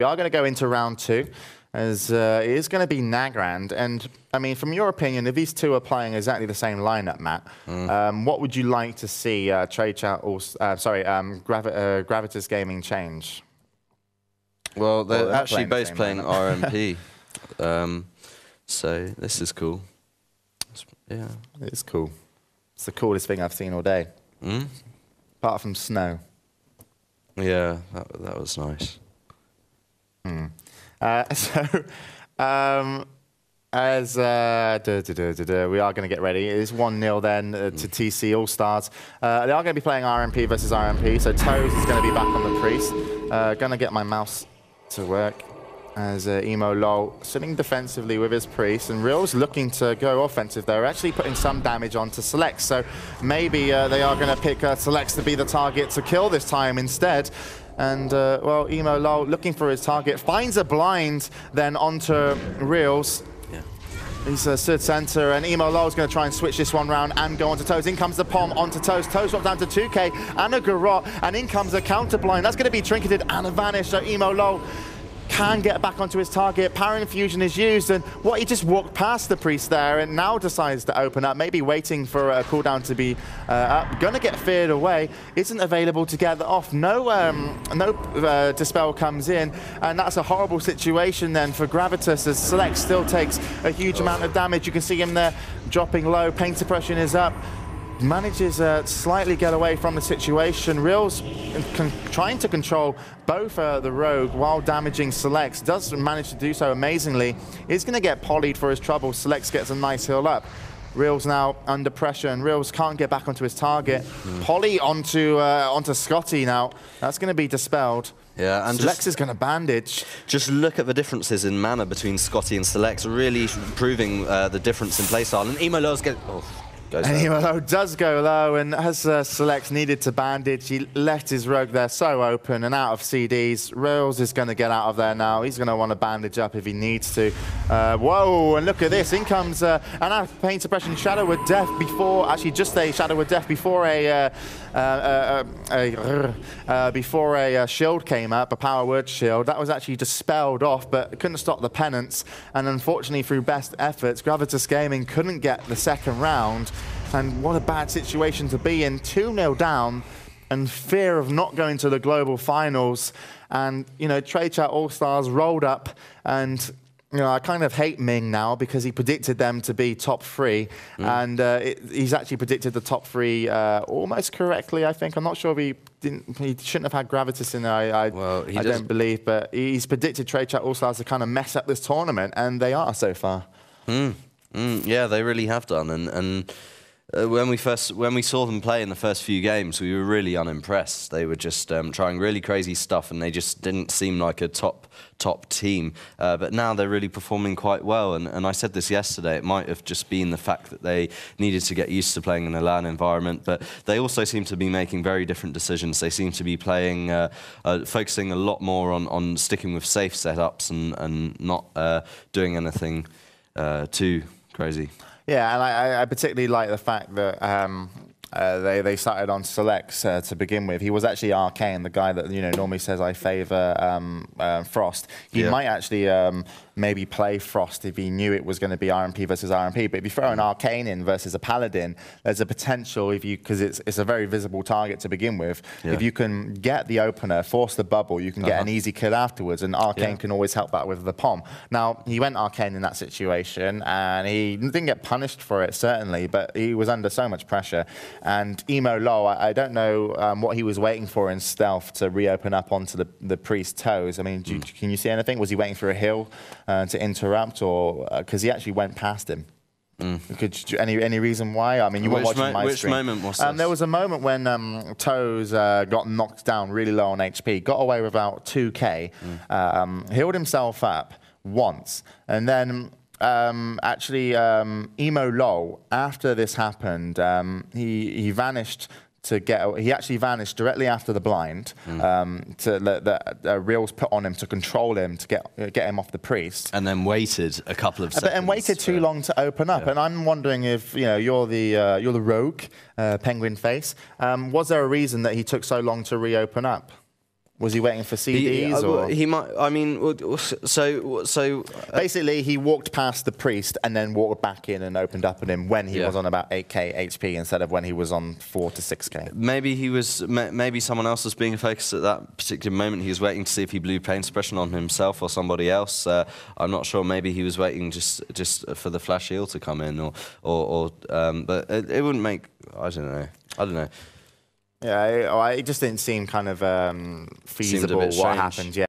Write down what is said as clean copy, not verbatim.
We are going to go into round 2, as it is going to be Nagrand. And, I mean, from your opinion, if these two are playing exactly the same lineup, Matt, what would you like to see Gravitas Gaming change? Well, they're actually both playing RMP, so this is cool. Yeah. It's cool. It's the coolest thing I've seen all day. Apart from snow. Yeah, that was nice. We are going to get ready. It is 1-0 then to TC All-Stars. They are going to be playing RMP versus RMP, so Toes is going to be back on the Priest. Going to get my mouse to work as Emo Lol sitting defensively with his Priest, and Real's looking to go offensive. They're actually putting some damage onto Select, so maybe they are going to pick Selects to be the target to kill this time instead. And, well, Emo Lol looking for his target, finds a blind then onto Reals. Yeah. He's stood center, and Emo Lol's going to try and switch this one round and go onto Toes. In comes the Pom onto Toes. Toes drops down to 2K and a Garrot, and in comes a counter blind. That's going to be trinketed and a vanish, so Emo Lol can get back onto his target. Power Infusion is used, and what, he just walked past the Priest there and now decides to open up, maybe waiting for a cooldown to be up. Gonna get feared away, isn't available to get that off. No Dispel comes in, and that's a horrible situation then for Gravitas, as Select still takes a huge amount of damage. You can see him there dropping low, pain suppression is up. Manages to slightly get away from the situation. Real's trying to control both the Rogue while damaging Selects. Does manage to do so amazingly. Is going to get polyed for his trouble. Selects gets a nice heal up. Real's now under pressure, and Real's can't get back onto his target. Poly onto Scotty now. That's going to be dispelled. Yeah, and Selects is going to bandage. Just look at the differences in mana between Scotty and Selects, really proving the difference in playstyle. And Emo Lol's getting... And Emo does go low, and as Selects needed to bandage, he left his Rogue there so open and out of CDs. Rails is going to get out of there now. He's going to want to bandage up if he needs to. Whoa, and look at this. In comes an Pain Suppression Shadow with Death before, actually just a Shadow with Death before a shield came up, a Power Word shield. That was actually dispelled off, but couldn't stop the penance. And unfortunately, through best efforts, Gravitas Gaming couldn't get the second round. And what a bad situation to be in. 2-0 down, and fear of not going to the global finals. And, you know, Trade Chat All-Stars rolled up, and, you know, I kind of hate Ming now because he predicted them to be top 3. And he's actually predicted the top 3 almost correctly, I think. I'm not sure if he shouldn't have had Gravitas in there, I don't believe. But he's predicted Trade Chat All-Stars to kind of mess up this tournament, and they are so far. Yeah, they really have done. And when we saw them play in the first few games, we were really unimpressed. They were just trying really crazy stuff, and they just didn't seem like a top team. But now they're really performing quite well. And I said this yesterday, it might have just been the fact that they needed to get used to playing in a LAN environment, but they also seem to be making very different decisions. They seem to be playing, focusing a lot more on sticking with safe setups and not doing anything too crazy. Yeah, and I particularly like the fact that they started on Selects to begin with. He was actually Arcane, the guy that normally says I favour Frost. He might actually maybe play Frost if he knew it was going to be RMP versus RMP. But if you throw an Arcane in versus a Paladin, there's a potential, because it's a very visible target to begin with. If you can get the opener, force the bubble, you can get an easy kill afterwards, and Arcane can always help out with the Pom. Now, he went Arcane in that situation, and he didn't get punished for it, certainly, but he was under so much pressure. And Emo Lol, I don't know what he was waiting for in stealth to reopen up onto the Priest Toes. I mean, can you see anything? Was he waiting for a heal to interrupt, or because he actually went past him? Any reason why? I mean, you were watching my stream. Which moment was this? There was a moment when Toes got knocked down really low on HP, got away with about 2K, healed himself up once, and then Emo Lol, after this happened, he vanished he actually vanished directly after the blind to let the Reals put on him to control him to get him off the Priest, and then waited a couple of seconds. And waited too long to open up. And I'm wondering if you're the Rogue, Penguin Face. Was there a reason that he took so long to reopen up? Was he waiting for CDs? Or? He might. I mean, so basically, he walked past the priest and then walked back in and opened up on him when he was on about 8k HP instead of when he was on 4 to 6k. Maybe he was. Maybe someone else was being focused at that particular moment. He was waiting to see if he blew pain suppression on himself or somebody else. I'm not sure. Maybe he was waiting just for the flash heal to come in, but it wouldn't make. I don't know. Yeah, it just didn't seem kind of feasible what happened. Yeah.